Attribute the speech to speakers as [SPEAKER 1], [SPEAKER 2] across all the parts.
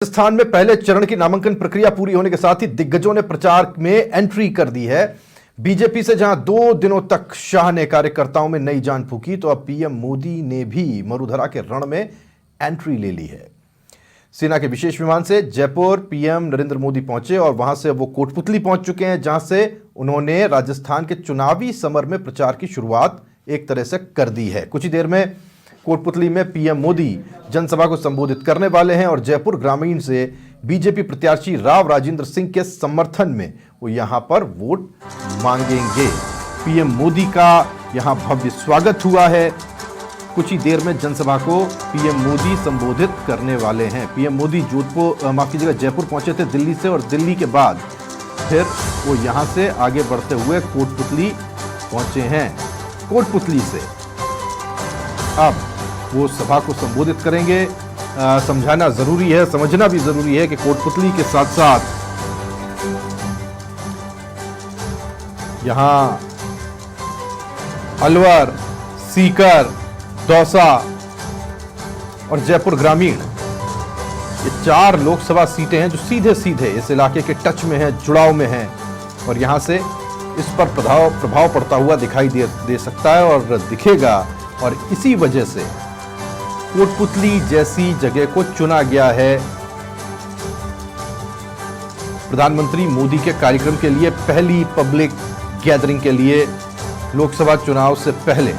[SPEAKER 1] राजस्थान में पहले चरण की नामांकन प्रक्रिया पूरी होने के साथ ही दिग्गजों ने प्रचार में एंट्री कर दी है। बीजेपी से जहां 2 दिनों तक शाह ने कार्यकर्ताओं में नई जान फूंकी, तो अब पीएम मोदी ने भी मरुधरा के रण में एंट्री ले ली है। सेना के विशेष विमान से जयपुर पीएम नरेंद्र मोदी पहुंचे और वहां से वो कोटपुतली पहुंच चुके हैं, जहां से उन्होंने राजस्थान के चुनावी समर में प्रचार की शुरुआत एक तरह से कर दी है। कुछ ही देर में कोटपुतली में पीएम मोदी जनसभा को संबोधित करने वाले हैं और जयपुर ग्रामीण से बीजेपी प्रत्याशी राव राजेंद्र सिंह के समर्थन में वो यहां पर वोट मांगेंगे। पीएम मोदी का यहां भव्य स्वागत हुआ है। कुछ ही देर में जनसभा को पीएम मोदी संबोधित करने वाले हैं। पीएम मोदी जयपुर पहुंचे थे दिल्ली से, और दिल्ली के बाद फिर वो यहां से आगे बढ़ते हुए कोटपुतली पहुंचे हैं। कोटपुतली से अब वो सभा को संबोधित करेंगे। समझाना जरूरी है, समझना भी जरूरी है कि कोटपुतली के साथ साथ यहां अलवर, सीकर, दौसा और जयपुर ग्रामीण, ये 4 लोकसभा सीटें हैं जो सीधे सीधे इस इलाके के टच में हैं, जुड़ाव में हैं, और यहां से इस पर प्रभाव पड़ता हुआ दिखाई दे सकता है और दिखेगा। और इसी वजह से कोटपुतली जैसी जगह को चुना गया है प्रधानमंत्री मोदी के कार्यक्रम के लिए, पहली पब्लिक गैदरिंग के लिए लोकसभा चुनाव से पहले।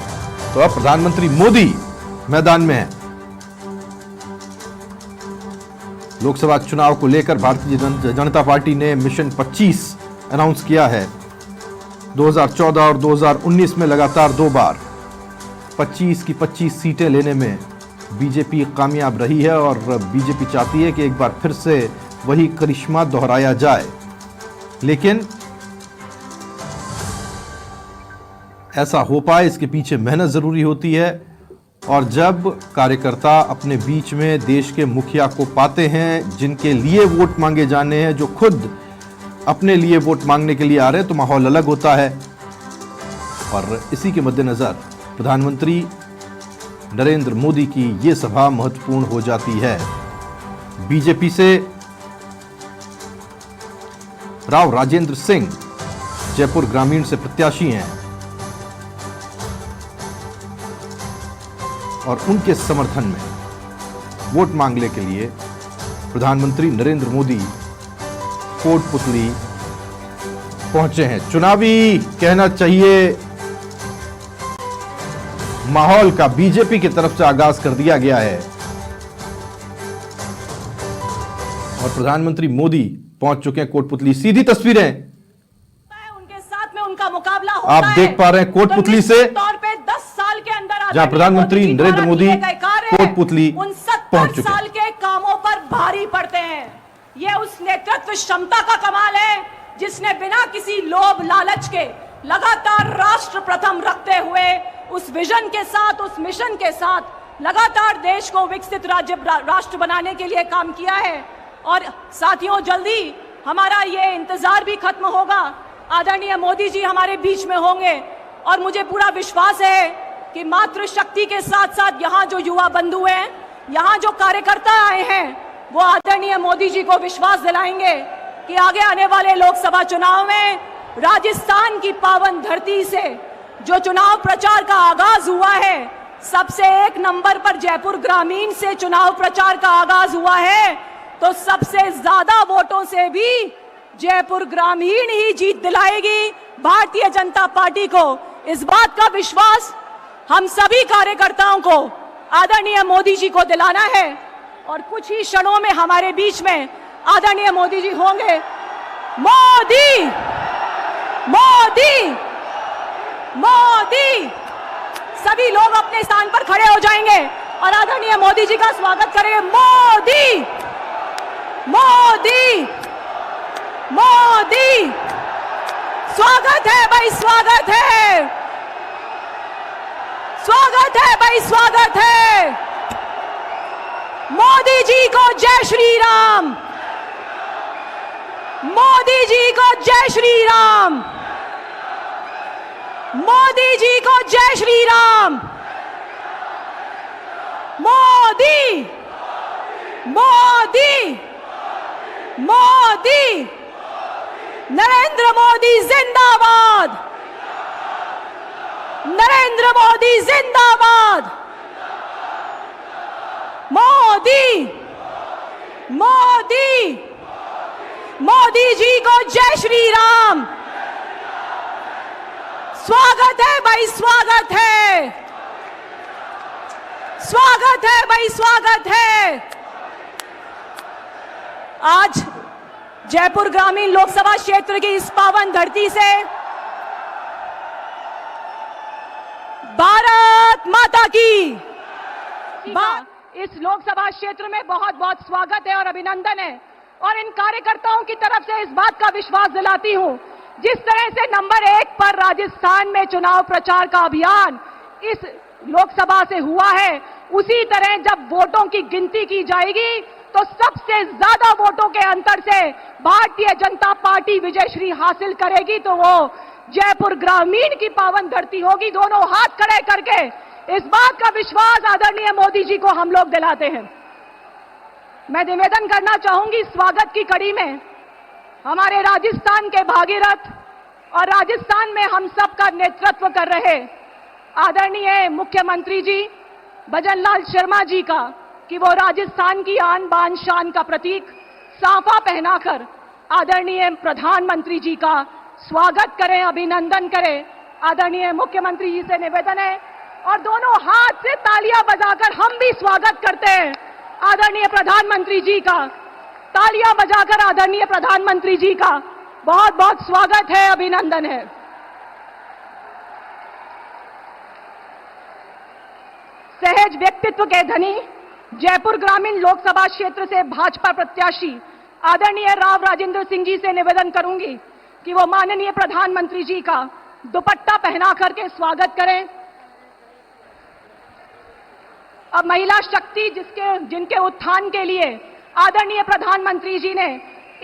[SPEAKER 1] तो अब प्रधानमंत्री मोदी मैदान में हैं। लोकसभा चुनाव को लेकर भारतीय जनता पार्टी ने मिशन 25 अनाउंस किया है। 2014 और 2019 में लगातार 2 बार 25 की 25 सीटें लेने में बीजेपी कामयाब रही है, और बीजेपी चाहती है कि एक बार फिर से वही करिश्मा दोहराया जाए। लेकिन ऐसा हो पाए, इसके पीछे मेहनत जरूरी होती है। और जब कार्यकर्ता अपने बीच में देश के मुखिया को पाते हैं, जिनके लिए वोट मांगे जाने हैं, जो खुद अपने लिए वोट मांगने के लिए आ रहे हैं, तो माहौल अलग होता है। और इसी के मद्देनजर प्रधानमंत्री नरेंद्र मोदी की यह सभा महत्वपूर्ण हो जाती है। बीजेपी से राव राजेंद्र सिंह जयपुर ग्रामीण से प्रत्याशी हैं, और उनके समर्थन में वोट मांगने के लिए प्रधानमंत्री नरेंद्र मोदी कोटपुतली पहुंचे हैं। चुनावी कहना चाहिए माहौल का बीजेपी की तरफ से आगाज कर दिया गया है, और प्रधानमंत्री मोदी पहुंच चुके हैं कोटपुतली। सीधी तस्वीरें
[SPEAKER 2] उनके साथ में उनका मुकाबला होता
[SPEAKER 1] आप देख पा रहे हैं कोटपुतली से,
[SPEAKER 2] तौर पे 10 साल के अंदर
[SPEAKER 1] जहां प्रधानमंत्री नरेंद्र मोदी कोटपुतली पहुंच चुके हैं।
[SPEAKER 2] साल के कामों पर भारी पड़ते हैं। यह उस नेतृत्व क्षमता का कमाल है जिसने बिना किसी लोभ लालच के लगातार राष्ट्र प्रथम रखते हुए उस विजन के साथ, उस मिशन के साथ लगातार देश को विकसित राष्ट्र बनाने के लिए काम किया है। और साथियों, जल्दी हमारा ये इंतजार भी खत्म होगा। आदरणीय मोदी जी हमारे बीच में होंगे, और मुझे पूरा विश्वास है कि मातृशक्ति के साथ साथ यहाँ जो युवा बंधु हैं, यहाँ जो कार्यकर्ता आए हैं, वो आदरणीय मोदी जी को विश्वास दिलाएंगे कि आगे आने वाले लोकसभा चुनाव में राजस्थान की पावन धरती से जो चुनाव प्रचार का आगाज हुआ है, सबसे 1 नंबर पर जयपुर ग्रामीण से चुनाव प्रचार का आगाज हुआ है, तो सबसे ज्यादा वोटों से भी जयपुर ग्रामीण ही जीत दिलाएगी भारतीय जनता पार्टी को। इस बात का विश्वास हम सभी कार्यकर्ताओं को आदरणीय मोदी जी को दिलाना है, और कुछ ही क्षणों में हमारे बीच में आदरणीय मोदी जी होंगे। मोदी मोदी मोदी, सभी लोग अपने स्थान पर खड़े हो जाएंगे और आदरणीय मोदी जी का स्वागत करेंगे। मोदी मोदी मोदी, स्वागत है भाई, स्वागत है, स्वागत है भाई, स्वागत है। मोदी जी को जय श्री राम, मोदी जी को जय श्री राम, मोदी जी को जय श्री राम। मोदी मोदी नरेंद्र मोदी जिंदाबाद, नरेंद्र मोदी जिंदाबाद, मोदी मोदी मोदी जी को जय श्री राम। स्वागत है भाई, स्वागत है, स्वागत है भाई, स्वागत है। आज जयपुर ग्रामीण लोकसभा क्षेत्र की इस पावन धरती से भारत माता की इस लोकसभा क्षेत्र में बहुत बहुत स्वागत है और अभिनंदन है। और इन कार्यकर्ताओं की तरफ से इस बात का विश्वास दिलाती हूं, जिस तरह से नंबर 1 पर राजस्थान में चुनाव प्रचार का अभियान इस लोकसभा से हुआ है, उसी तरह जब वोटों की गिनती की जाएगी तो सबसे ज्यादा वोटों के अंतर से भारतीय जनता पार्टी विजयश्री हासिल करेगी, तो वो जयपुर ग्रामीण की पावन धरती होगी। दोनों हाथ खड़े करके इस बात का विश्वास आदरणीय मोदी जी को हम लोग दिलाते हैं। मैं निवेदन करना चाहूंगी, स्वागत की कड़ी में हमारे राजस्थान के भागीरथ और राजस्थान में हम सब का नेतृत्व कर रहे आदरणीय मुख्यमंत्री जी भजनलाल शर्मा जी का, कि वो राजस्थान की आन बान शान का प्रतीक साफा पहनाकर आदरणीय प्रधानमंत्री जी का स्वागत करें, अभिनंदन करें। आदरणीय मुख्यमंत्री जी से निवेदन है और दोनों हाथ से तालियां बजाकर हम भी स्वागत करते हैं आदरणीय प्रधानमंत्री जी का। तालियां बजाकर आदरणीय प्रधानमंत्री जी का बहुत बहुत स्वागत है, अभिनंदन है। सहज व्यक्तित्व के धनी जयपुर ग्रामीण लोकसभा क्षेत्र से भाजपा प्रत्याशी आदरणीय राव राजेंद्र सिंह जी से निवेदन करूंगी कि वो माननीय प्रधानमंत्री जी का दुपट्टा पहना करके स्वागत करें। अब महिला शक्ति जिनके उत्थान के लिए आदरणीय प्रधानमंत्री जी ने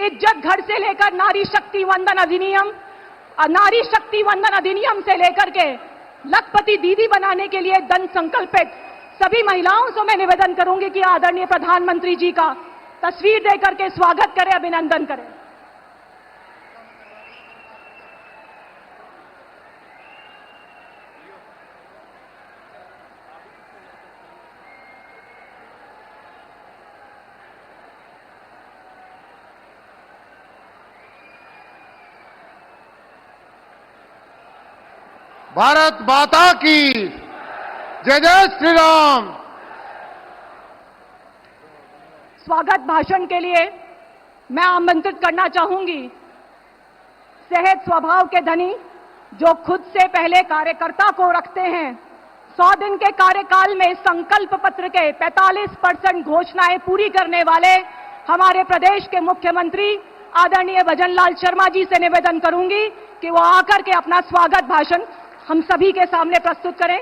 [SPEAKER 2] इज्जत घर से लेकर नारी शक्ति वंदन अधिनियम से लेकर के लखपति दीदी बनाने के लिए दृढ़ संकल्पित सभी महिलाओं से मैं निवेदन करूंगी कि आदरणीय प्रधानमंत्री जी का तस्वीर देकर के स्वागत करें, अभिनंदन करें।
[SPEAKER 3] भारत माता की जय, जय श्री राम।
[SPEAKER 2] स्वागत भाषण के लिए मैं आमंत्रित करना चाहूंगी सहज स्वभाव के धनी, जो खुद से पहले कार्यकर्ता को रखते हैं, 100 दिन के कार्यकाल में संकल्प पत्र के 45% घोषणाएं पूरी करने वाले हमारे प्रदेश के मुख्यमंत्री आदरणीय भजनलाल शर्मा जी से निवेदन करूंगी कि वो आकर के अपना स्वागत भाषण हम सभी के सामने प्रस्तुत करें।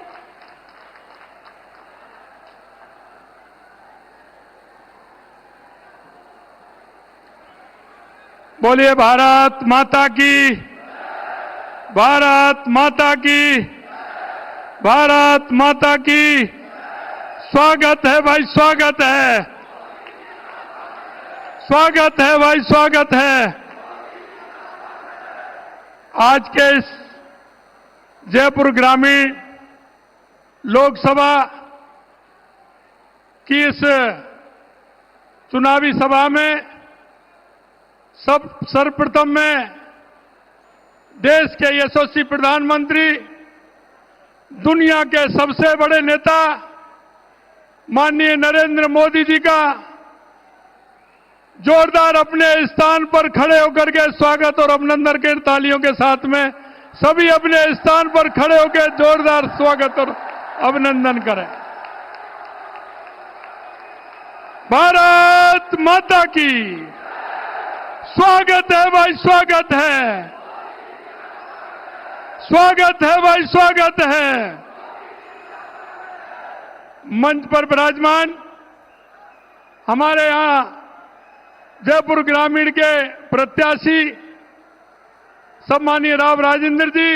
[SPEAKER 4] बोलिए भारत माता की, भारत माता की, भारत माता की। स्वागत है भाई, स्वागत है, स्वागत है भाई, स्वागत है। आज के इस जयपुर ग्रामीण लोकसभा की इस चुनावी सभा में सर्वप्रथम में देश के यशस्वी प्रधानमंत्री, दुनिया के सबसे बड़े नेता माननीय नरेंद्र मोदी जी का जोरदार अपने स्थान पर खड़े होकर के स्वागत और अभिनंदन के तालियों के साथ में सभी अपने स्थान पर खड़े होकर जोरदार स्वागत और अभिनंदन करें। भारत माता की स्वागत है भाई, स्वागत है, स्वागत है भाई, स्वागत है। मंच पर विराजमान हमारे यहां जयपुर ग्रामीण के प्रत्याशी सम्मानीय राव राजेंद्र जी,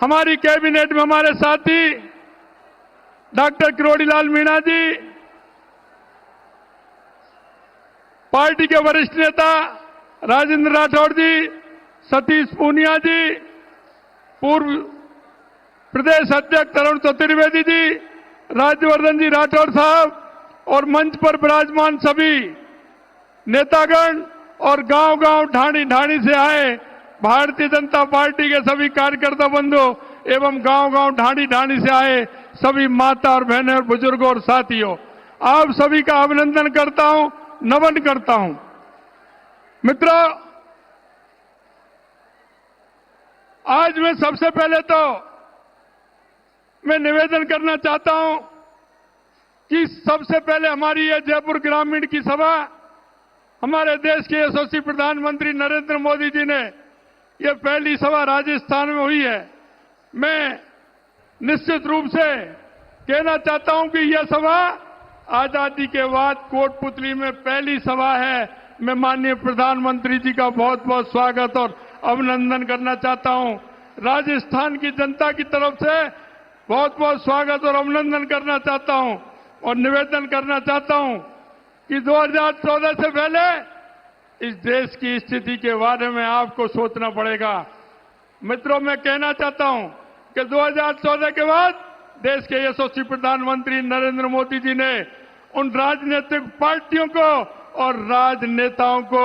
[SPEAKER 4] हमारी कैबिनेट में हमारे साथी डॉक्टर किरोड़ीलाल मीणा जी, पार्टी के वरिष्ठ नेता राजेंद्र राठौड़ जी, सतीश पूनिया जी, पूर्व प्रदेश अध्यक्ष तरुण चतुर्वेदी जी, राज्यवर्धन जी राठौड़ साहब और मंच पर विराजमान सभी नेतागण और गांव-गांव, ढाणी-ढाणी से आए भारतीय जनता पार्टी के सभी कार्यकर्ता बंधु एवं गांव-गांव, ढाणी-ढाणी से आए सभी माता और बहनें और बुजुर्गों और साथियों, आप सभी का अभिनंदन करता हूं, नमन करता हूं। मित्रों, आज मैं सबसे पहले तो मैं निवेदन करना चाहता हूं कि सबसे पहले हमारी ये जयपुर ग्रामीण की सभा हमारे देश के यशस्वी प्रधानमंत्री नरेंद्र मोदी जी ने ये पहली सभा राजस्थान में हुई है। मैं निश्चित रूप से कहना चाहता हूं कि यह सभा आजादी के बाद कोटपुतली में पहली सभा है। मैं माननीय प्रधानमंत्री जी का बहुत बहुत स्वागत और अभिनंदन करना चाहता हूं। राजस्थान की जनता की तरफ से बहुत बहुत स्वागत और अभिनंदन करना चाहता हूं और निवेदन करना चाहता हूं कि 2014 से पहले इस देश की स्थिति के बारे में आपको सोचना पड़ेगा। मित्रों, मैं कहना चाहता हूं कि 2014 के बाद देश के यशस्वी प्रधानमंत्री नरेंद्र मोदी जी ने उन राजनीतिक पार्टियों को और राजनेताओं को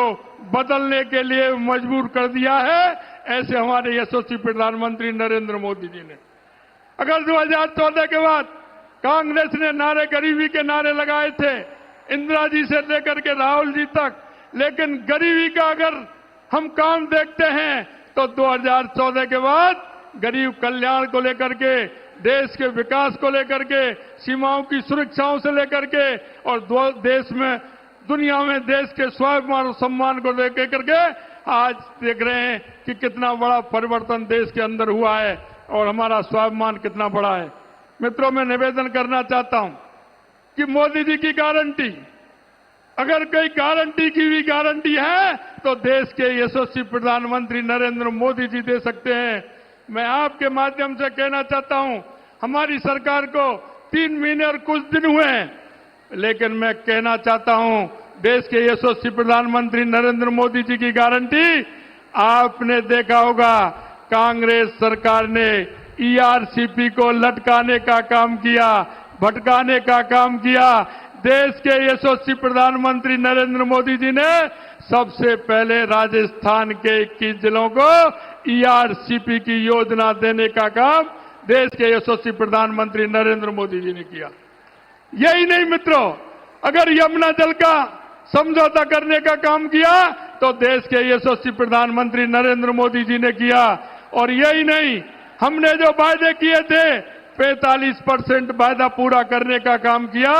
[SPEAKER 4] बदलने के लिए मजबूर कर दिया है। ऐसे हमारे यशस्वी प्रधानमंत्री नरेंद्र मोदी जी ने अगर 2014 के बाद कांग्रेस ने नारे, गरीबी के नारे लगाए थे, इंदिरा जी से लेकर के राहुल जी तक, लेकिन गरीबी का अगर हम काम देखते हैं तो 2014 के बाद गरीब कल्याण को लेकर के, देश के विकास को लेकर के, सीमाओं की सुरक्षाओं से लेकर के और देश में, दुनिया में देश के स्वाभिमान और सम्मान को लेकर करके आज देख रहे हैं कि कितना बड़ा परिवर्तन देश के अंदर हुआ है और हमारा स्वाभिमान कितना बड़ा है। मित्रों, मैं निवेदन करना चाहता हूं कि मोदी जी की गारंटी, अगर कोई गारंटी की भी गारंटी है तो देश के यशस्वी प्रधानमंत्री नरेंद्र मोदी जी दे सकते हैं। मैं आपके माध्यम से कहना चाहता हूं, हमारी सरकार को 3 महीने और कुछ दिन हुए हैं, लेकिन मैं कहना चाहता हूं देश के यशस्वी प्रधानमंत्री नरेंद्र मोदी जी की गारंटी आपने देखा होगा। कांग्रेस सरकार ने ईआरसीपी को लटकाने का काम किया, भटकाने का काम किया। देश के यशस्वी प्रधानमंत्री नरेंद्र मोदी जी ने सबसे पहले राजस्थान के 21 जिलों को ईआरसीपी की योजना देने का काम देश के यशस्वी प्रधानमंत्री नरेंद्र मोदी जी ने किया। यही नहीं मित्रों, अगर यमुना जल का समझौता करने का काम किया तो देश के यशस्वी प्रधानमंत्री नरेंद्र मोदी जी ने किया। और यही नहीं, हमने जो वायदे किए थे 45% वायदा पूरा करने का काम किया,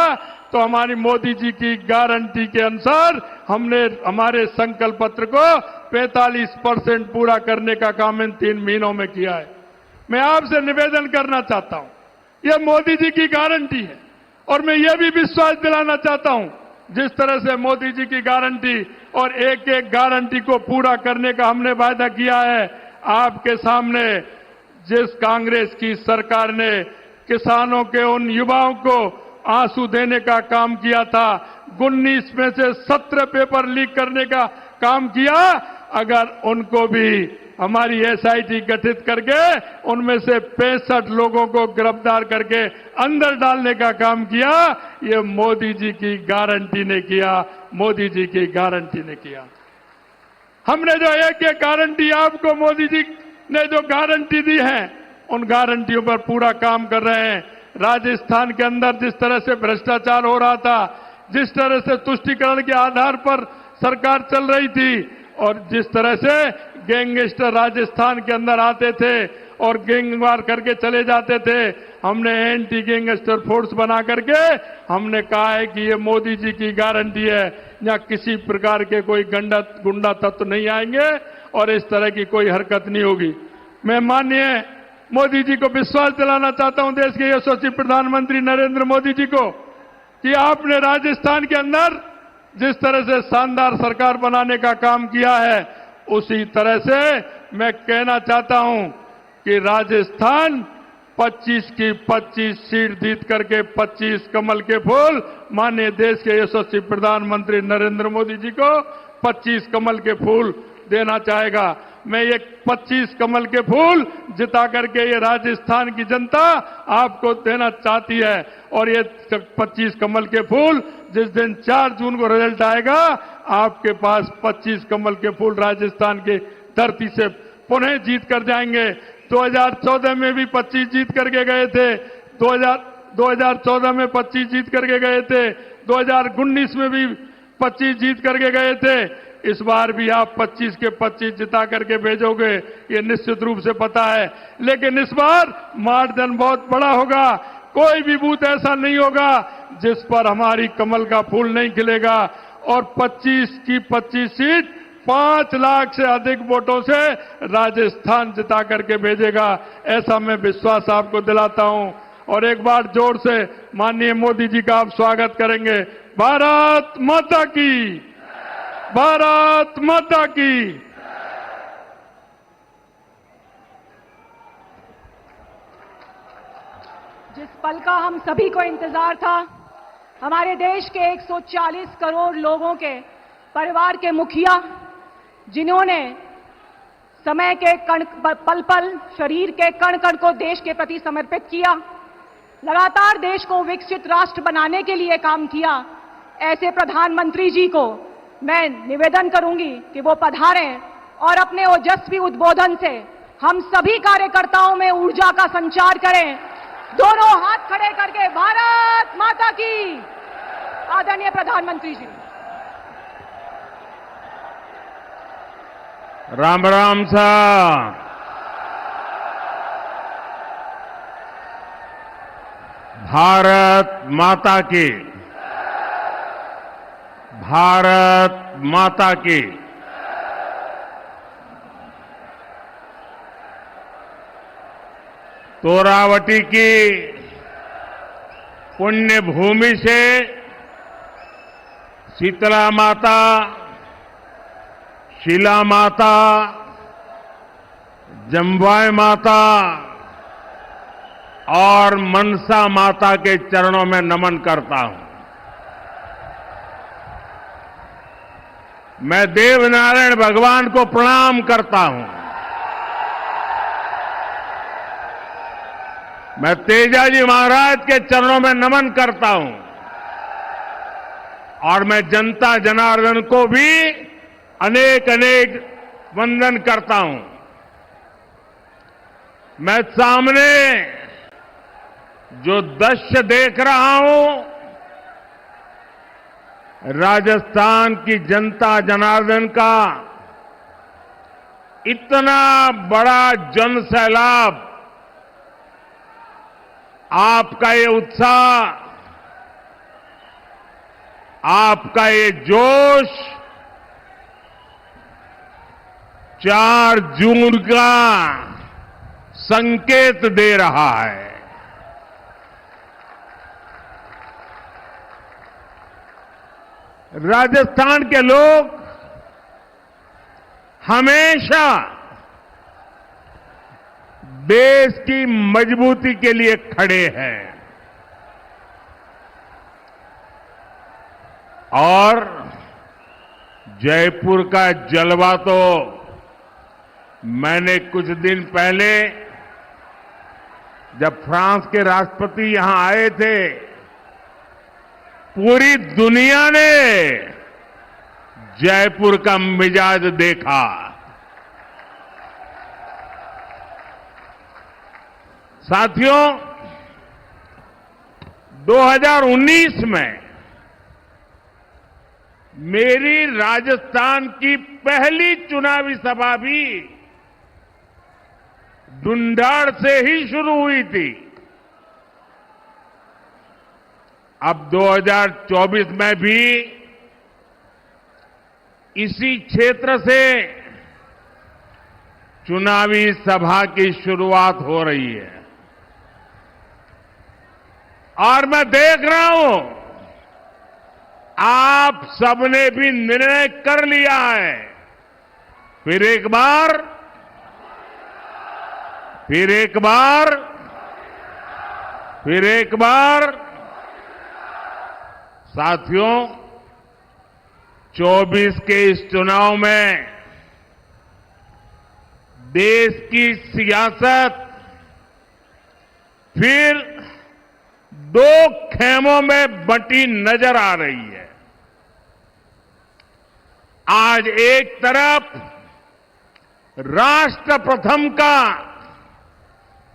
[SPEAKER 4] तो हमारी मोदी जी की गारंटी के अनुसार हमने हमारे संकल्प पत्र को 45% पूरा करने का काम इन 3 महीनों में किया है। मैं आपसे निवेदन करना चाहता हूं, यह मोदी जी की गारंटी है और मैं यह भी विश्वास दिलाना चाहता हूं, जिस तरह से मोदी जी की गारंटी और एक एक गारंटी को पूरा करने का हमने वायदा किया है, आपके सामने जिस कांग्रेस की सरकार ने किसानों के उन युवाओं को आंसू देने का काम किया था, 19 में से 17 पेपर लीक करने का काम किया, अगर उनको भी हमारी एसआईटी गठित करके उनमें से 65 लोगों को गिरफ्तार करके अंदर डालने का काम किया, ये मोदी जी की गारंटी ने किया, मोदी जी की गारंटी ने किया। हमने जो एक गारंटी आपको मोदी जी ने जो गारंटी दी है, उन गारंटियों पर पूरा काम कर रहे हैं। राजस्थान के अंदर जिस तरह से भ्रष्टाचार हो रहा था, जिस तरह से तुष्टीकरण के आधार पर सरकार चल रही थी और जिस तरह से गैंगस्टर राजस्थान के अंदर आते थे और गैंगवार करके चले जाते थे, हमने एंटी गैंगस्टर फोर्स बना करके हमने कहा है कि ये मोदी जी की गारंटी है, यहाँ किसी प्रकार के कोई गुंडा तत्व नहीं आएंगे और इस तरह की कोई हरकत नहीं होगी। मैं माननीय मोदी जी को विश्वास दिलाना चाहता हूं, देश के यशस्वी प्रधानमंत्री नरेंद्र मोदी जी को, कि आपने राजस्थान के अंदर जिस तरह से शानदार सरकार बनाने का काम किया है, उसी तरह से मैं कहना चाहता हूं कि राजस्थान 25 की 25 सीट जीत करके 25 कमल के फूल माननीय देश के यशस्वी प्रधानमंत्री नरेंद्र मोदी जी को 25 कमल के फूल देना चाहेगा। मैं ये 25 कमल के फूल जिता करके ये राजस्थान की जनता आपको देना चाहती है। और ये 25 कमल के फूल जिस दिन 4 जून को रिजल्ट आएगा, आपके पास 25 कमल के फूल राजस्थान की धरती से पुनः जीत कर जाएंगे। 2014 में भी 25 जीत करके गए थे, 2014 में 25 जीत करके गए थे, 2019 में भी 25 जीत करके गए थे। इस बार भी आप 25 के 25 जिता करके भेजोगे, ये निश्चित रूप से पता है। लेकिन इस बार मार्जिन बहुत बड़ा होगा। कोई भी बूथ ऐसा नहीं होगा जिस पर हमारी कमल का फूल नहीं खिलेगा। और 25 की 25 सीट 5 लाख से अधिक वोटों से राजस्थान जिता करके भेजेगा, ऐसा मैं विश्वास आपको दिलाता हूं। और एक बार जोर से माननीय मोदी जी का आप स्वागत करेंगे। भारत माता की, भारत माता की।
[SPEAKER 2] जिस पल का हम सभी को इंतजार था, हमारे देश के 140 करोड़ लोगों के परिवार के मुखिया, जिन्होंने समय के कण पल पल शरीर के कण कण को देश के प्रति समर्पित किया, लगातार देश को विकसित राष्ट्र बनाने के लिए काम किया, ऐसे प्रधानमंत्री जी को मैं निवेदन करूंगी कि वो पधारें और अपने ओजस्वी उद्बोधन से हम सभी कार्यकर्ताओं में ऊर्जा का संचार करें। दोनों हाथ खड़े करके भारत माता की। आदरणीय प्रधानमंत्री जी।
[SPEAKER 5] राम राम सा। भारत माता की, भारत माता की। तोरावटी की पुण्य भूमि से शीतला माता, शिला माता, जम्बाई माता और मनसा माता के चरणों में नमन करता हूं। मैं देवनारायण भगवान को प्रणाम करता हूं। मैं तेजाजी महाराज के चरणों में नमन करता हूं। और मैं जनता जनार्दन को भी अनेक अनेक वंदन करता हूं। मैं सामने जो दृश्य देख रहा हूं, राजस्थान की जनता जनार्दन का इतना बड़ा जन सैलाब, आपका ये उत्साह, आपका ये जोश 4 जून का संकेत दे रहा है। राजस्थान के लोग हमेशा देश की मजबूती के लिए खड़े हैं। और जयपुर का जलवा तो मैंने कुछ दिन पहले जब फ्रांस के राष्ट्रपति यहां आए थे, पूरी दुनिया ने जयपुर का मिजाज देखा। साथियों, 2019 में मेरी राजस्थान की पहली चुनावी सभा भी ढूंढाड़ से ही शुरू हुई थी। अब 2024 में भी इसी क्षेत्र से चुनावी सभा की शुरुआत हो रही है। और मैं देख रहा हूं आप सबने भी निर्णय कर लिया है। फिर एक बार फिर एक बार साथियों, 24 के इस चुनाव में देश की सियासत फिर दो खेमों में बंटी नजर आ रही है। आज एक तरफ राष्ट्र प्रथम का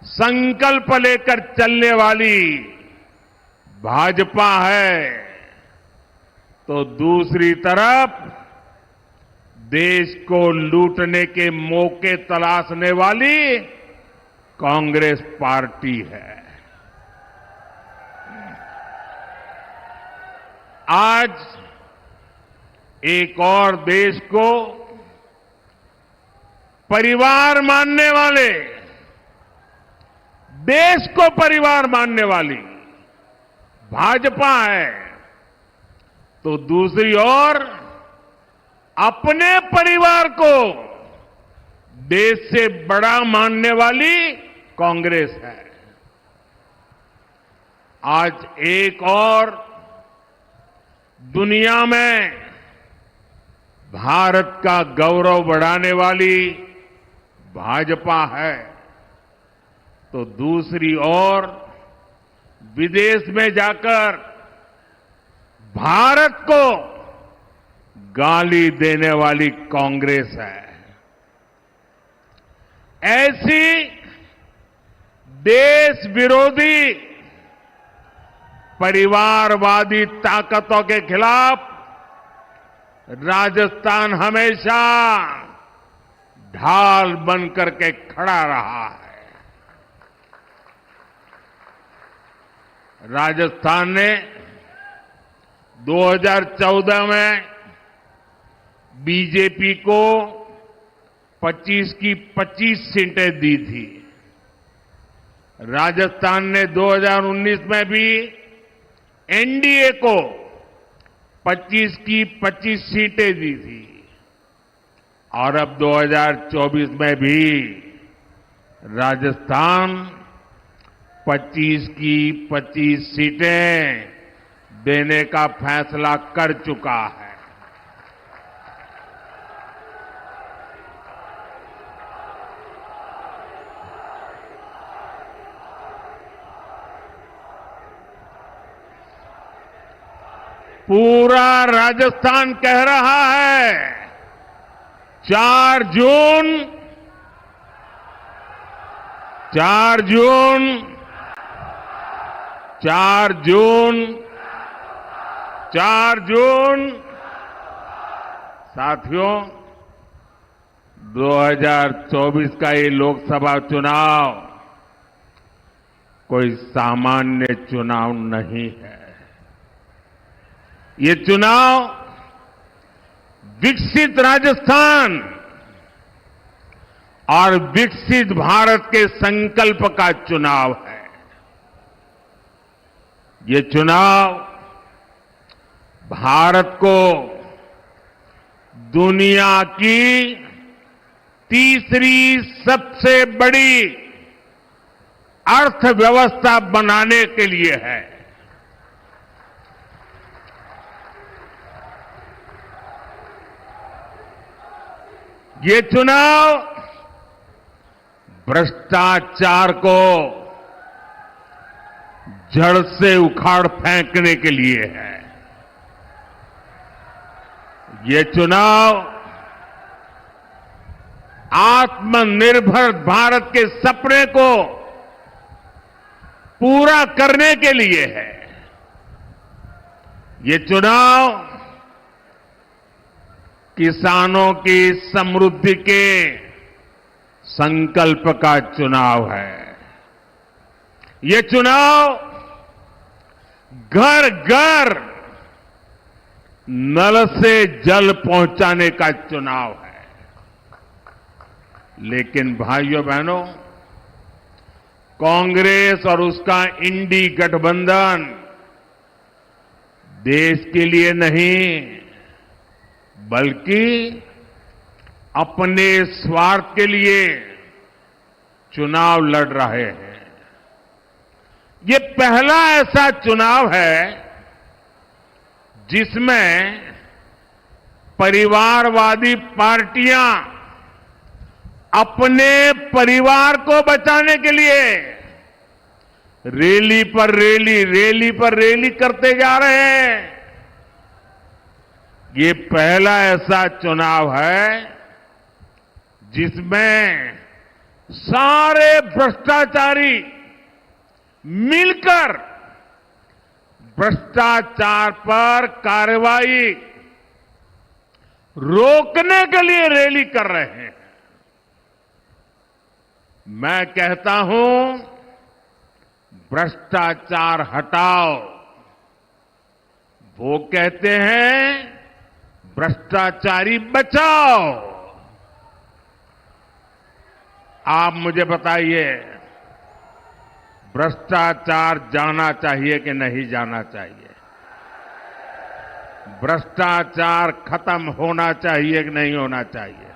[SPEAKER 5] संकल्प लेकर चलने वाली भाजपा है, तो दूसरी तरफ देश को लूटने के मौके तलाशने वाली कांग्रेस पार्टी है। आज एक और देश को परिवार मानने वाले, देश को परिवार मानने वाली भाजपा है, तो दूसरी ओर अपने परिवार को देश से बड़ा मानने वाली कांग्रेस है। आज एक और दुनिया में भारत का गौरव बढ़ाने वाली भाजपा है, तो दूसरी ओर विदेश में जाकर भारत को गाली देने वाली कांग्रेस है। ऐसी देश विरोधी परिवारवादी ताकतों के खिलाफ राजस्थान हमेशा ढाल बनकर के खड़ा रहा है। राजस्थान ने 2014 में बीजेपी को 25 की 25 सीटें दी थी। राजस्थान ने 2019 में भी एनडीए को 25 की 25 सीटें दी थी, और अब 2024 में भी राजस्थान 25 की 25 सीटें देने का फैसला कर चुका है। पूरा राजस्थान कह रहा है 4 जून 4 जून 4 जून 4 जून साथियों, 2024 का ये लोकसभा चुनाव कोई सामान्य चुनाव नहीं है। ये चुनाव विकसित राजस्थान और विकसित भारत के संकल्प का चुनाव है। ये चुनाव भारत को दुनिया की तीसरी सबसे बड़ी अर्थव्यवस्था बनाने के लिए है। ये चुनाव भ्रष्टाचार को जड़ से उखाड़ फेंकने के लिए है। ये चुनाव आत्मनिर्भर भारत के सपने को पूरा करने के लिए है। ये चुनाव किसानों की समृद्धि के संकल्प का चुनाव है। ये चुनाव घर घर नल से जल पहुंचाने का चुनाव है। लेकिन भाइयों बहनों, कांग्रेस और उसका इंडी गठबंधन देश के लिए नहीं बल्कि अपने स्वार्थ के लिए चुनाव लड़ रहे हैं। ये पहला ऐसा चुनाव है जिसमें परिवारवादी पार्टियां अपने परिवार को बचाने के लिए रैली पर रैली करते जा रहे हैं। ये पहला ऐसा चुनाव है जिसमें सारे भ्रष्टाचारी मिलकर भ्रष्टाचार पर कार्रवाई रोकने के लिए रैली कर रहे हैं। मैं कहता हूं, भ्रष्टाचार हटाओ। वो कहते हैं भ्रष्टाचारी बचाओ। आप मुझे बताइए, भ्रष्टाचार जाना चाहिए कि नहीं जाना चाहिए? भ्रष्टाचार खत्म होना चाहिए कि नहीं होना चाहिए?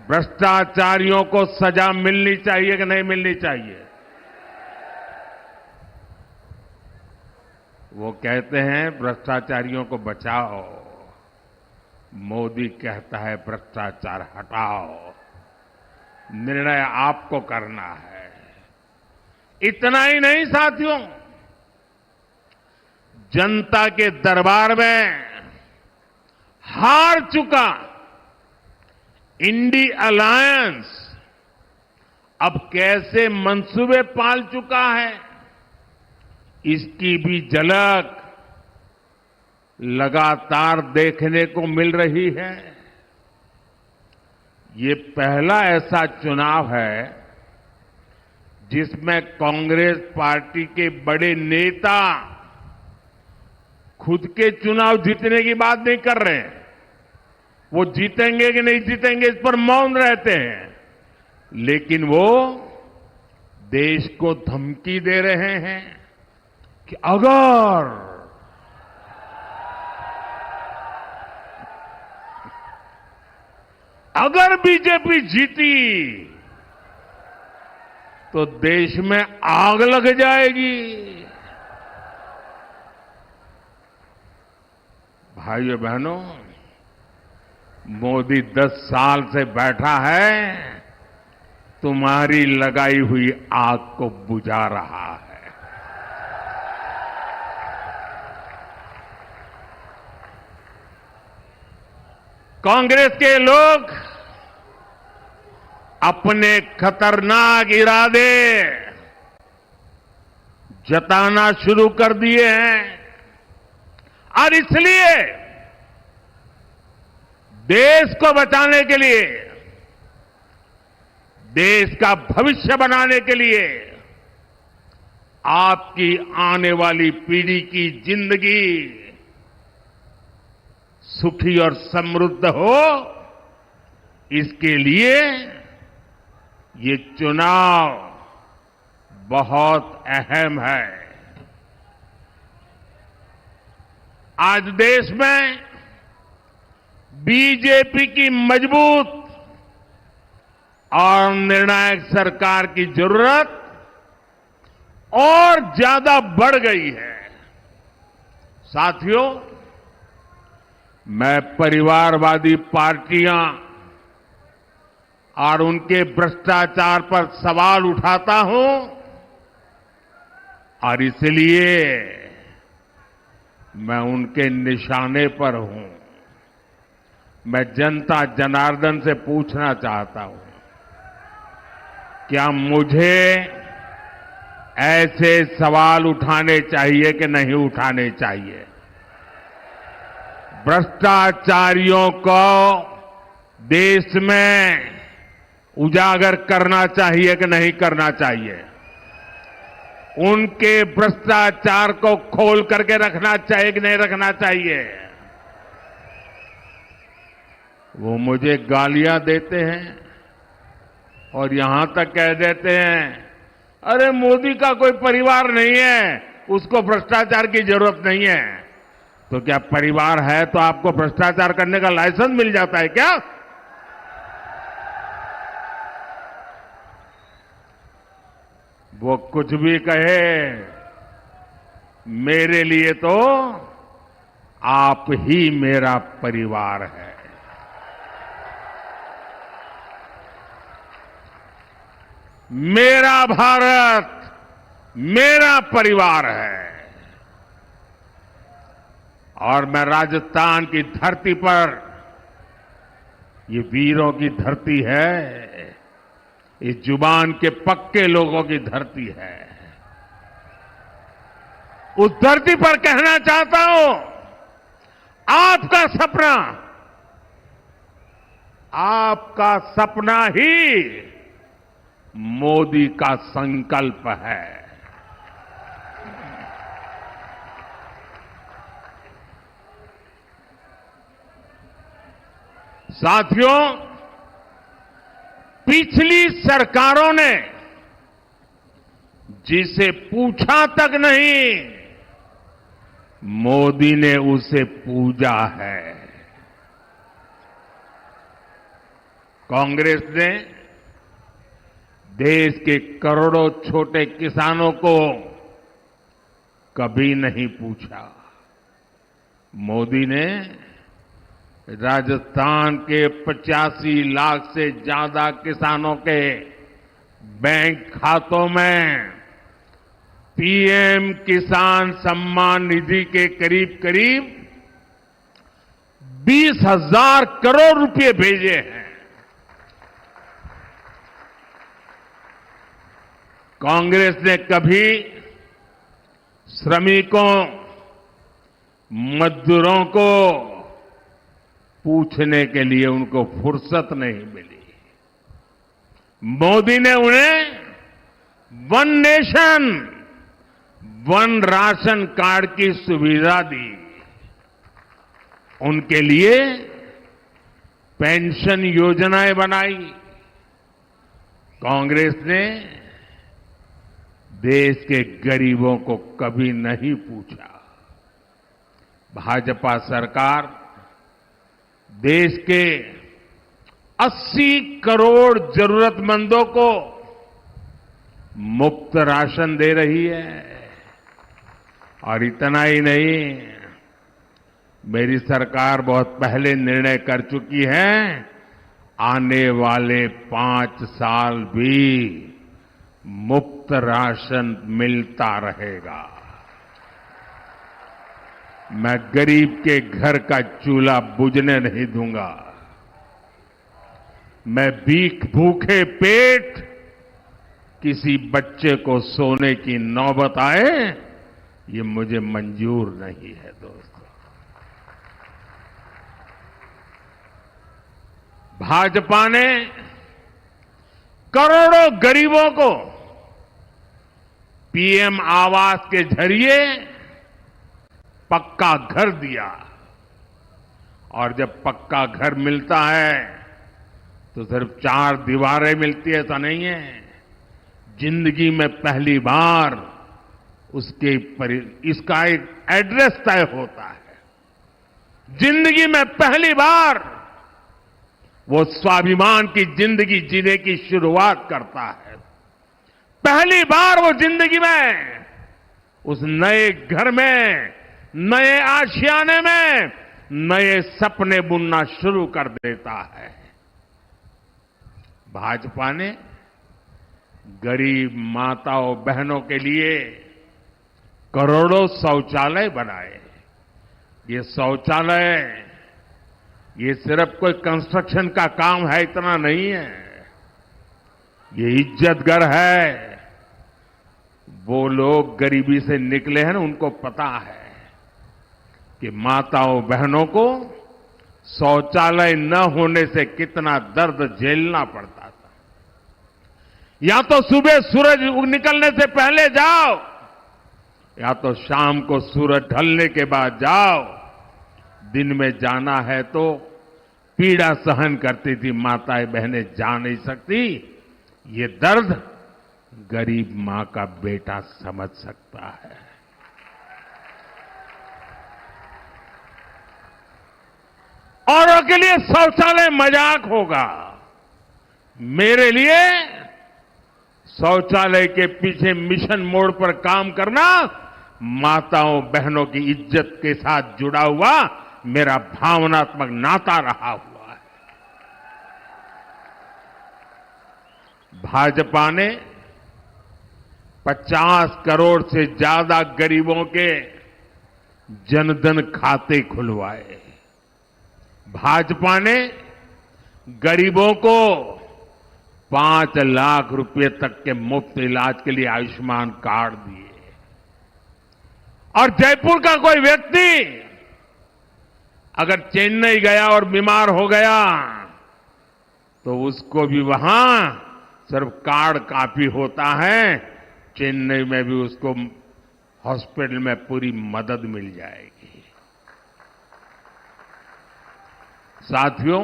[SPEAKER 5] भ्रष्टाचारियों को सजा मिलनी चाहिए कि नहीं मिलनी चाहिए? वो कहते हैं भ्रष्टाचारियों को बचाओ, मोदी कहता है भ्रष्टाचार हटाओ। निर्णय आपको करना है। इतना ही नहीं साथियों, जनता के दरबार में हार चुका इंडी अलायंस अब कैसे मंसूबे पाल चुका है, इसकी भी झलक लगातार देखने को मिल रही है। ये पहला ऐसा चुनाव है जिसमें कांग्रेस पार्टी के बड़े नेता खुद के चुनाव जीतने की बात नहीं कर रहे हैं। वो जीतेंगे कि नहीं जीतेंगे इस पर मौन रहते हैं, लेकिन वो देश को धमकी दे रहे हैं कि अगर बीजेपी जीती तो देश में आग लग जाएगी। भाइयों बहनों, मोदी 10 साल से बैठा है, तुम्हारी लगाई हुई आग को बुझा रहा है। कांग्रेस के लोग अपने खतरनाक इरादे जताना शुरू कर दिए हैं और इसलिए देश को बचाने के लिए, देश का भविष्य बनाने के लिए, आपकी आने वाली पीढ़ी की जिंदगी सुखी और समृद्ध हो, इसके लिए ये चुनाव बहुत अहम है। आज देश में बीजेपी की मजबूत और निर्णायक सरकार की जरूरत और ज्यादा बढ़ गई है। साथियों, मैं परिवारवादी पार्टियां और उनके भ्रष्टाचार पर सवाल उठाता हूं और इसलिए मैं उनके निशाने पर हूं। मैं जनता जनार्दन से पूछना चाहता हूं, क्या मुझे ऐसे सवाल उठाने चाहिए कि नहीं उठाने चाहिए? भ्रष्टाचारियों को देश में उजागर करना चाहिए कि नहीं करना चाहिए? उनके भ्रष्टाचार को खोल करके रखना चाहिए कि नहीं रखना चाहिए? वो मुझे गालियां देते हैं और यहां तक कह देते हैं, अरे मोदी का कोई परिवार नहीं है, उसको भ्रष्टाचार की जरूरत नहीं है। तो क्या परिवार है तो आपको भ्रष्टाचार करने का लाइसेंस मिल जाता है क्या? वो कुछ भी कहे, मेरे लिए तो आप ही मेरा परिवार है। मेरा भारत मेरा परिवार है। और मैं राजस्थान की धरती पर, ये वीरों की धरती है, इस जुबान के पक्के लोगों की धरती है। उस धरती पर कहना चाहता हूं, आपका सपना ही मोदी का संकल्प है। साथियों, पिछली सरकारों ने जिसे पूछा तक नहीं, मोदी ने उसे पूजा है। कांग्रेस ने देश के करोड़ों छोटे किसानों को कभी नहीं पूछा। मोदी ने राजस्थान के 85 लाख से ज्यादा किसानों के बैंक खातों में पीएम किसान सम्मान निधि के करीब करीब 20,000 करोड़ रुपए भेजे हैं। कांग्रेस ने कभी श्रमिकों, मजदूरों को पूछने के लिए उनको फुर्सत नहीं मिली। मोदी ने उन्हें one nation, one ration card की सुविधा दी। उनके लिए पेंशन योजनाएं बनाई। कांग्रेस ने देश के गरीबों को कभी नहीं पूछा। भाजपा सरकार देश के 80 करोड़ जरूरतमंदों को मुफ्त राशन दे रही है। और इतना ही नहीं, मेरी सरकार बहुत पहले निर्णय कर चुकी है, आने वाले 5 साल भी मुफ्त राशन मिलता रहेगा। मैं गरीब के घर का चूल्हा बुझने नहीं दूंगा। मैं भूखे पेट किसी बच्चे को सोने की नौबत आए, ये मुझे मंजूर नहीं है। दोस्तों, भाजपा ने करोड़ों गरीबों को पीएम आवास के जरिए पक्का घर दिया। और जब पक्का घर मिलता है तो सिर्फ 4 दीवारें मिलती है, ऐसा नहीं है। जिंदगी में पहली बार इसका एक एड्रेस तय होता है। जिंदगी में पहली बार वो स्वाभिमान की जिंदगी जीने की शुरुआत करता है। पहली बार वो जिंदगी में उस नए घर में, नए आशियाने में नए सपने बुनना शुरू कर देता है। भाजपा ने गरीब माताओं बहनों के लिए करोड़ों शौचालय बनाए। ये शौचालय, ये सिर्फ कोई कंस्ट्रक्शन का काम है, इतना नहीं है। ये इज्जत घर है। वो लोग गरीबी से निकले हैं ना, उनको पता है कि माताओं बहनों को शौचालय न होने से कितना दर्द झेलना पड़ता था। या तो सुबह सूरज निकलने से पहले जाओ, या तो शाम को सूरज ढलने के बाद जाओ। दिन में जाना है तो पीड़ा सहन करती थी माताएं बहनें, जा नहीं सकती। ये दर्द गरीब मां का बेटा समझ सकता है। औरों के लिए शौचालय मजाक होगा, मेरे लिए शौचालय के पीछे मिशन मोड पर काम करना माताओं बहनों की इज्जत के साथ जुड़ा हुआ मेरा भावनात्मक नाता रहा हुआ है। भाजपा ने 50 करोड़ से ज्यादा गरीबों के जनधन खाते खुलवाए। भाजपा ने गरीबों को 5 लाख रुपए तक के मुफ्त इलाज के लिए आयुष्मान कार्ड दिए। और जयपुर का कोई व्यक्ति अगर चेन्नई गया और बीमार हो गया तो उसको भी वहां सिर्फ कार्ड काफी होता है, चेन्नई में भी उसको हॉस्पिटल में पूरी मदद मिल जाएगी। साथियों,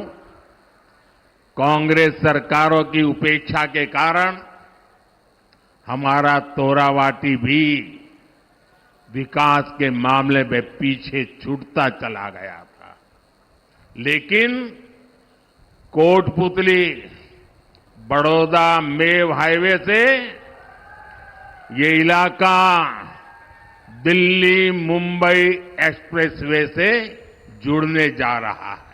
[SPEAKER 5] कांग्रेस सरकारों की उपेक्षा के कारण हमारा तोरावाटी भी विकास के मामले में पीछे छूटता चला गया था। लेकिन कोटपुतली बड़ौदा मेव हाईवे से ये इलाका दिल्ली मुंबई एक्सप्रेसवे से जुड़ने जा रहा है।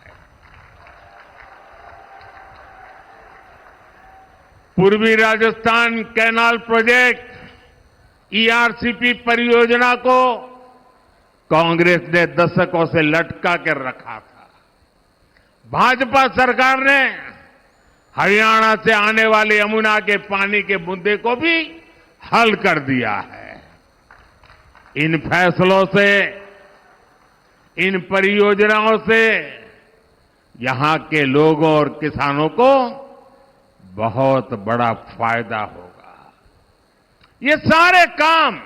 [SPEAKER 5] पूर्वी राजस्थान कैनाल प्रोजेक्ट ईआरसीपी परियोजना को कांग्रेस ने दशकों से लटका कर रखा था। भाजपा सरकार ने हरियाणा से आने वाले यमुना के पानी के मुद्दे को भी हल कर दिया है। इन फैसलों से, इन परियोजनाओं से यहां के लोगों और किसानों को बहुत बड़ा फायदा होगा। ये सारे काम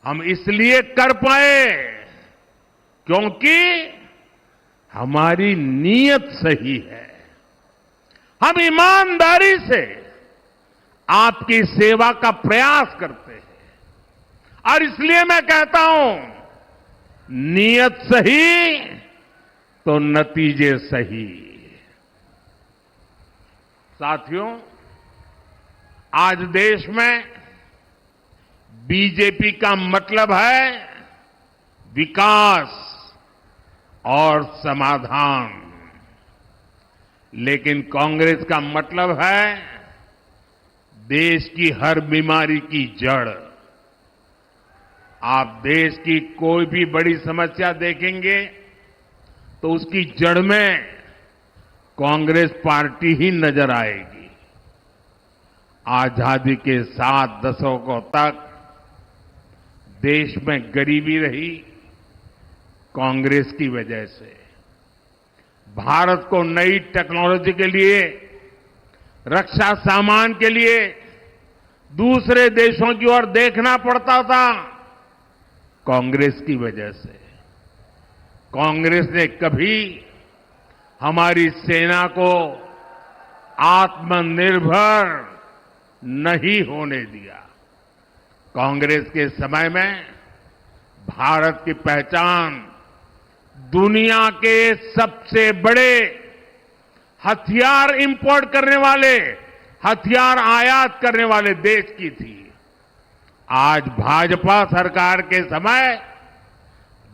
[SPEAKER 5] हम इसलिए कर पाए क्योंकि हमारी नीयत सही है। हम ईमानदारी से आपकी सेवा का प्रयास करते हैं और इसलिए मैं कहता हूं, नीयत सही तो नतीजे सही। साथियों, आज देश में बीजेपी का मतलब है विकास और समाधान, लेकिन कांग्रेस का मतलब है देश की हर बीमारी की जड़। आप देश की कोई भी बड़ी समस्या देखेंगे तो उसकी जड़ में कांग्रेस पार्टी ही नजर आएगी। आजादी के 7 दशकों तक देश में गरीबी रही कांग्रेस की वजह से। भारत को नई टेक्नोलॉजी के लिए, रक्षा सामान के लिए दूसरे देशों की ओर देखना पड़ता था कांग्रेस की वजह से। कांग्रेस ने कभी हमारी सेना को आत्मनिर्भर नहीं होने दिया। कांग्रेस के समय में भारत की पहचान दुनिया के सबसे बड़े हथियार इंपोर्ट करने वाले, हथियार आयात करने वाले देश की थी। आज भाजपा सरकार के समय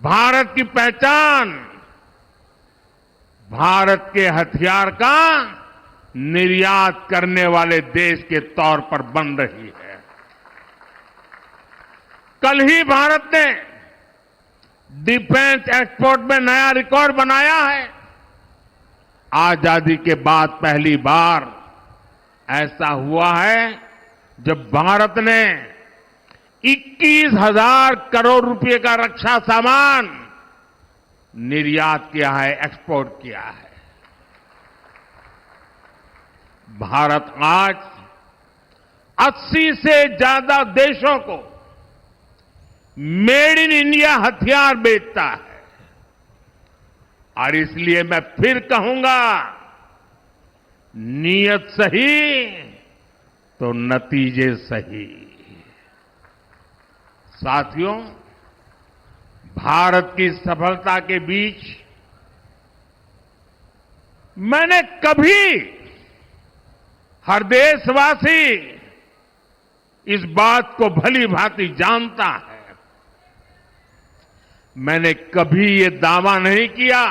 [SPEAKER 5] भारत की पहचान भारत के हथियार का निर्यात करने वाले देश के तौर पर बन रही है। कल ही भारत ने डिफेंस एक्सपोर्ट में नया रिकॉर्ड बनाया है। आजादी के बाद पहली बार ऐसा हुआ है जब भारत ने 21,000 करोड़ रुपए का रक्षा सामान निर्यात किया है, एक्सपोर्ट किया है। भारत आज 80 से ज्यादा देशों को मेड इन इंडिया हथियार बेचता है। और इसलिए मैं फिर कहूंगा, नीयत सही तो नतीजे सही। साथियों, भारत की सफलता के बीच मैंने कभी हर देशवासी इस बात को भली भांति जानता है। मैंने कभी ये दावा नहीं किया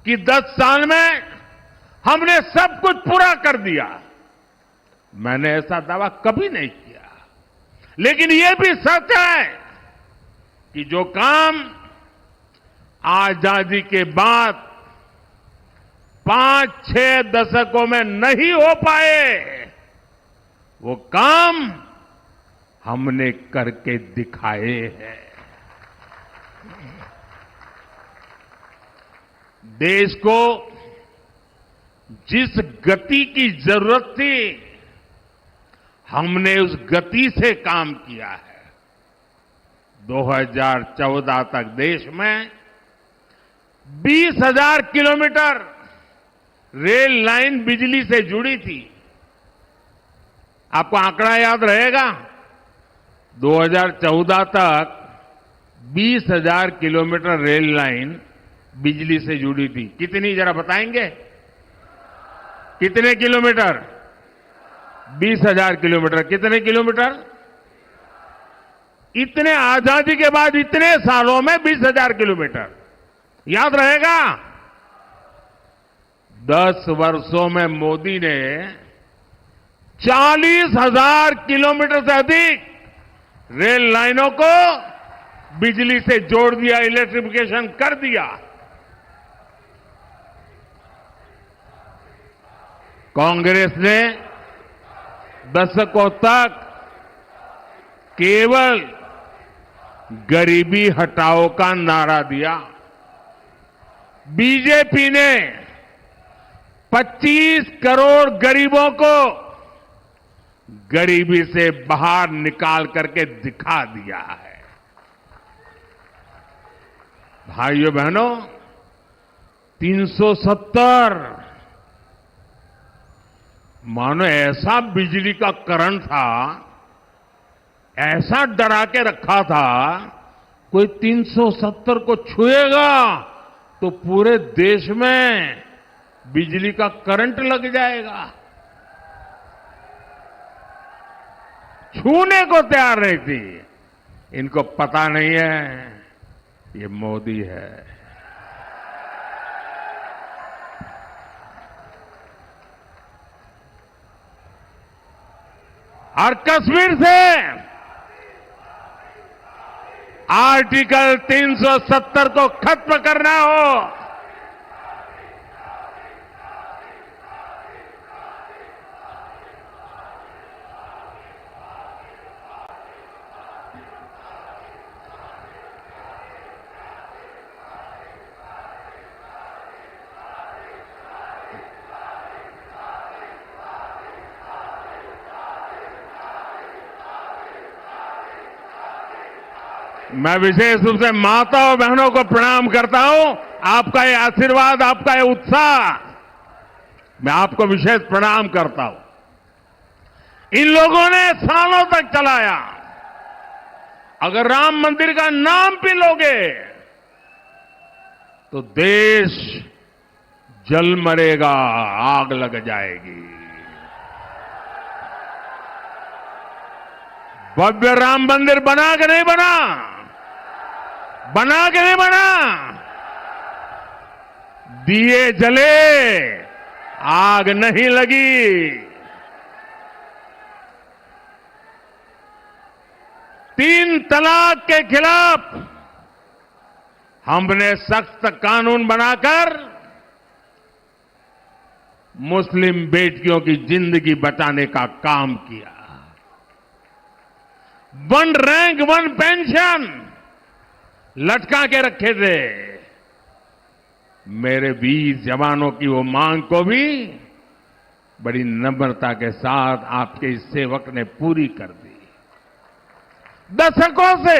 [SPEAKER 5] कि 10 साल में हमने सब कुछ पूरा कर दिया। मैंने ऐसा दावा कभी नहीं किया। लेकिन ये भी सच है कि जो काम आजादी के बाद 5-6 दशकों में नहीं हो पाए, वो काम हमने करके दिखाए हैं। देश को जिस गति की जरूरत थी, हमने उस गति से काम किया है। 2014 तक देश में 20,000 किलोमीटर रेल लाइन बिजली से जुड़ी थी। आपको आंकड़ा याद रहेगा, 2014 तक 20,000 किलोमीटर रेल लाइन बिजली से जुड़ी थी। कितनी जरा बताएंगे? कितने किलोमीटर? 20,000 किलोमीटर। कितने किलोमीटर? इतने आजादी के बाद इतने सालों में 20,000 किलोमीटर। याद रहेगा? 10 वर्षों में मोदी ने 40,000 किलोमीटर से अधिक रेल लाइनों को बिजली से जोड़ दिया, इलेक्ट्रिफिकेशन कर दिया। कांग्रेस ने दशकों तक केवल गरीबी हटाओ का नारा दिया। बीजेपी ने 25 करोड़ गरीबों को गरीबी से बाहर निकाल करके दिखा दिया है। भाइयों बहनों, 370 मानो ऐसा बिजली का करंट था, ऐसा डरा के रखा था, कोई 370 को छुएगा तो पूरे देश में बिजली का करंट लग जाएगा। छूने को तैयार नहीं थी। इनको पता नहीं है ये मोदी है। और कश्मीर से आर्टिकल 370 को खत्म करना हो, मैं विशेष रूप से माता और बहनों को प्रणाम करता हूं। आपका ये आशीर्वाद, आपका ये उत्साह, मैं आपको विशेष प्रणाम करता हूं। इन लोगों ने सालों तक चलाया। अगर राम मंदिर का नाम भी लोगे तो देश जल मरेगा, आग लग जाएगी। भव्य राम मंदिर बना कि नहीं बना? बना के नहीं बना? दिए जले, आग नहीं लगी। 3 तलाक के खिलाफ हमने सख्त कानून बनाकर मुस्लिम बेटियों की जिंदगी बचाने का काम किया। 1 रैंक 1 पेंशन लटका के रखे थे। मेरे वीर जवानों की वो मांग को भी बड़ी नम्रता के साथ आपके इस सेवक ने पूरी कर दी। दशकों से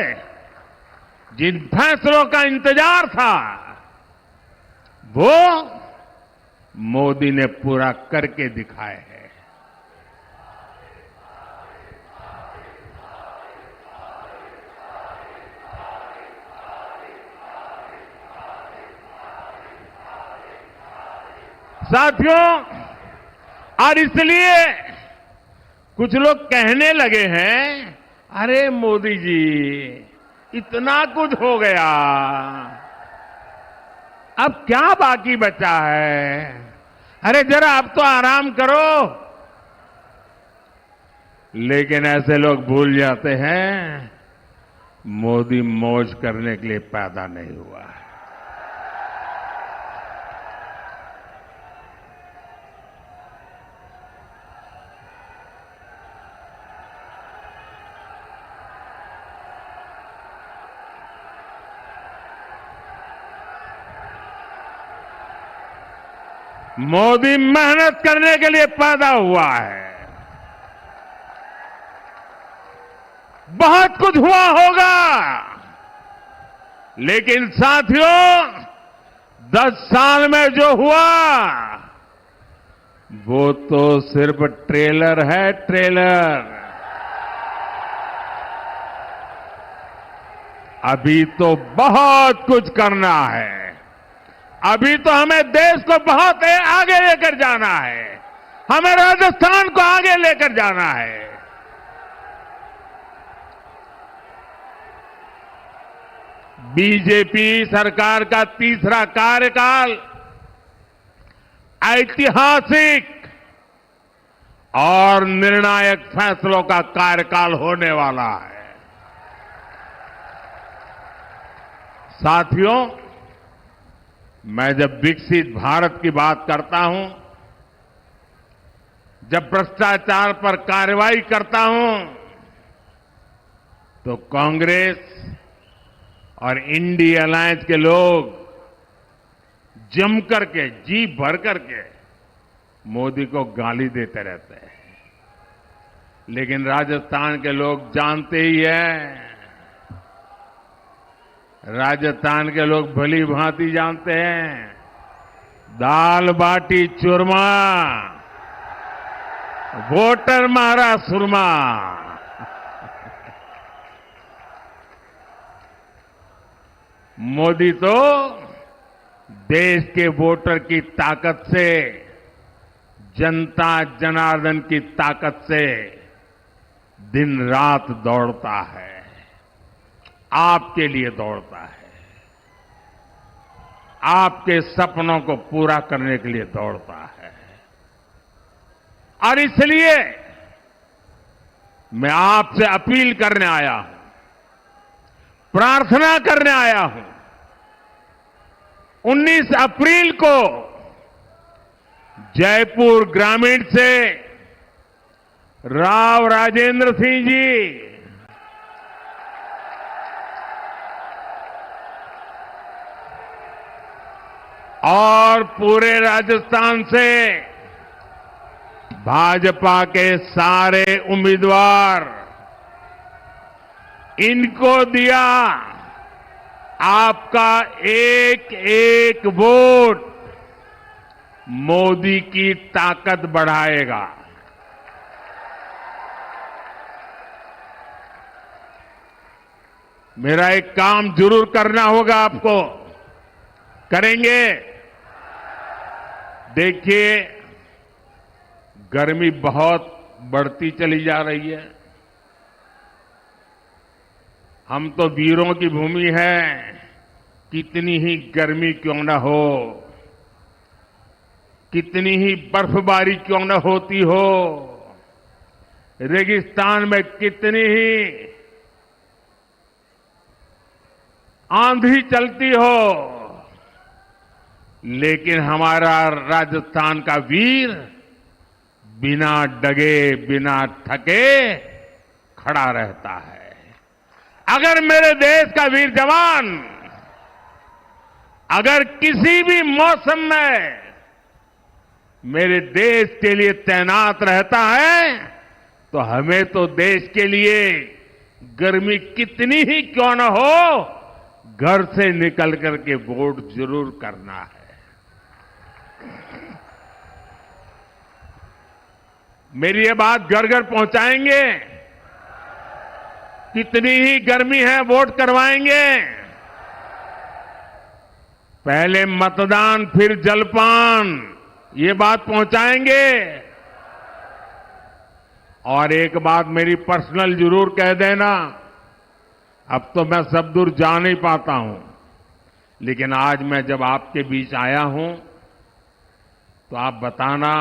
[SPEAKER 5] जिन फैसलों का इंतजार था, वो मोदी ने पूरा करके दिखाए हैं। साथियों, और इसलिए कुछ लोग कहने लगे हैं, अरे मोदी जी इतना कुछ हो गया, अब क्या बाकी बचा है? अरे जरा अब तो आराम करो। लेकिन ऐसे लोग भूल जाते हैं, मोदी मौज करने के लिए पैदा नहीं हुआ है। मोदी मेहनत करने के लिए पैदा हुआ है। बहुत कुछ हुआ होगा, लेकिन साथियों 10 साल में जो हुआ वो तो सिर्फ ट्रेलर है, ट्रेलर। अभी तो बहुत कुछ करना है। अभी तो हमें देश को बहुत आगे लेकर जाना है। हमें राजस्थान को आगे लेकर जाना है। बीजेपी सरकार का तीसरा कार्यकाल ऐतिहासिक और निर्णायक फैसलों का कार्यकाल होने वाला है। साथियों, मैं जब विकसित भारत की बात करता हूं, जब भ्रष्टाचार पर कार्रवाई करता हूं, तो कांग्रेस और इंडिया अलायंस के लोग जम करके, जी भर करके मोदी को गाली देते रहते हैं। लेकिन राजस्थान के लोग जानते ही हैं, राजस्थान के लोग भली भांति जानते हैं, दाल बाटी चूरमा, वोटर मारा सुरमा। मोदी तो देश के वोटर की ताकत से, जनता जनार्दन की ताकत से दिन रात दौड़ता है, आपके लिए दौड़ता है, आपके सपनों को पूरा करने के लिए दौड़ता है। और इसलिए मैं आपसे अपील करने आया हूं, प्रार्थना करने आया हूं। 19 अप्रैल को जयपुर ग्रामीण से राव राजेंद्र सिंह जी और पूरे राजस्थान से भाजपा के सारे उम्मीदवार, इनको दिया आपका एक एक वोट मोदी की ताकत बढ़ाएगा। मेरा एक काम जरूर करना होगा आपको, करेंगे। देखिए, गर्मी बहुत बढ़ती चली जा रही है। हम तो वीरों की भूमि है, कितनी ही गर्मी क्यों न हो, कितनी ही बर्फबारी क्यों न होती हो, रेगिस्तान में कितनी ही आंधी चलती हो, लेकिन हमारा राजस्थान का वीर बिना डगे, बिना थके खड़ा रहता है। अगर मेरे देश का वीर जवान अगर किसी भी मौसम में मेरे देश के लिए तैनात रहता है, तो हमें तो देश के लिए गर्मी कितनी ही क्यों न हो, घर से निकल करके वोट जरूर करना है। मेरी ये बात घर घर पहुंचाएंगे। कितनी ही गर्मी है, वोट करवाएंगे। पहले मतदान फिर जलपान, ये बात पहुंचाएंगे। और एक बात मेरी पर्सनल जरूर कह देना, अब तो मैं सब दूर जा नहीं पाता हूं, लेकिन आज मैं जब आपके बीच आया हूं तो आप बताना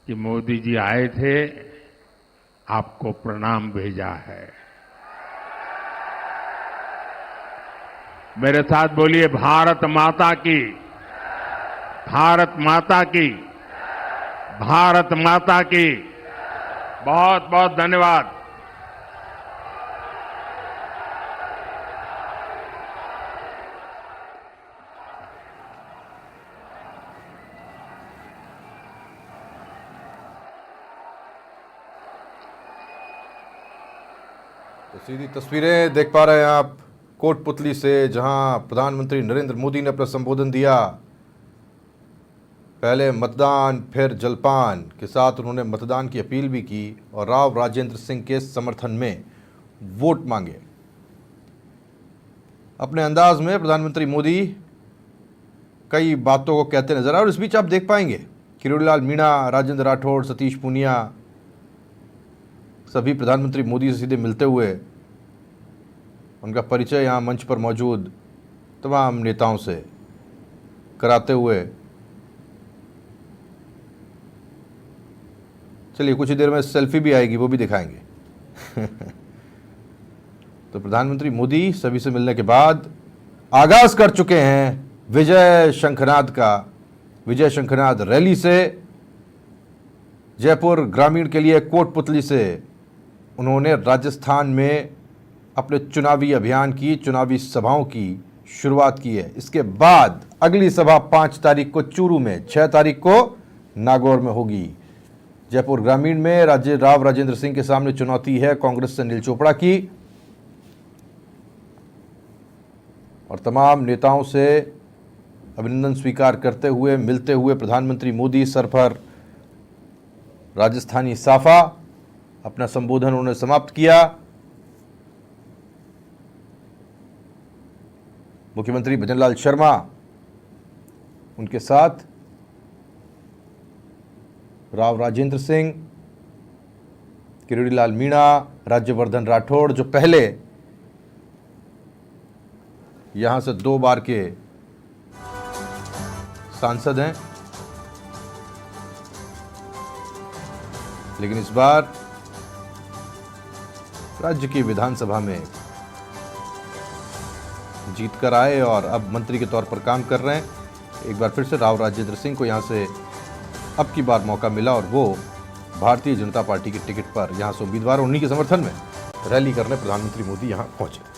[SPEAKER 5] कि मोदी जी आए थे, आपको प्रणाम भेजा है। मेरे साथ बोलिए, भारत माता की, भारत माता की, भारत माता की। बहुत बहुत धन्यवाद।
[SPEAKER 1] तो सीधी तस्वीरें देख पा रहे हैं आप कोटपुतली से, जहां प्रधानमंत्री नरेंद्र मोदी ने अपना संबोधन दिया। पहले मतदान फिर जलपान के साथ उन्होंने मतदान की अपील भी की और राव राजेंद्र सिंह के समर्थन में वोट मांगे। अपने अंदाज में प्रधानमंत्री मोदी कई बातों को कहते नजर आए और इस बीच आप देख पाएंगे किरोड़ीलाल मीणा, राजेंद्र राठौड़, सतीश पूनिया सभी प्रधानमंत्री मोदी से सीधे मिलते हुए उनका परिचय यहाँ मंच पर मौजूद तमाम नेताओं से कराते हुए। चलिए कुछ ही देर में सेल्फी भी आएगी, वो भी दिखाएंगे। तो प्रधानमंत्री मोदी सभी से मिलने के बाद आगाज कर चुके हैं विजय शंखनाद का। विजय शंखनाद रैली से जयपुर ग्रामीण के लिए कोटपुतली से उन्होंने राजस्थान में अपने चुनावी अभियान की, चुनावी सभाओं की शुरुआत की है। इसके बाद अगली सभा 5 तारीख को चूरू में, 6 तारीख को नागौर में होगी। जयपुर ग्रामीण में राव राजेंद्र सिंह के सामने चुनौती है कांग्रेस से अनिल चोपड़ा की और तमाम नेताओं से अभिनंदन स्वीकार करते हुए मिलते हुए प्रधानमंत्री मोदी सर पर राजस्थानी साफा अपना संबोधन उन्होंने समाप्त किया। मुख्यमंत्री भजनलाल शर्मा उनके साथ, राव राजेंद्र सिंह, किरोड़ीलाल मीणा, राज्यवर्धन राठौड़ जो पहले यहां से 2 बार के सांसद हैं, लेकिन इस बार राज्य की विधानसभा में जीत कर आए और अब मंत्री के तौर पर काम कर रहे हैं। एक बार फिर से राव राजेंद्र सिंह को यहां से अब की बार मौका मिला और वो भारतीय जनता पार्टी की टिकट पर यहां से उम्मीदवार, उन्हीं के समर्थन में रैली करने प्रधानमंत्री मोदी यहां पहुंचे।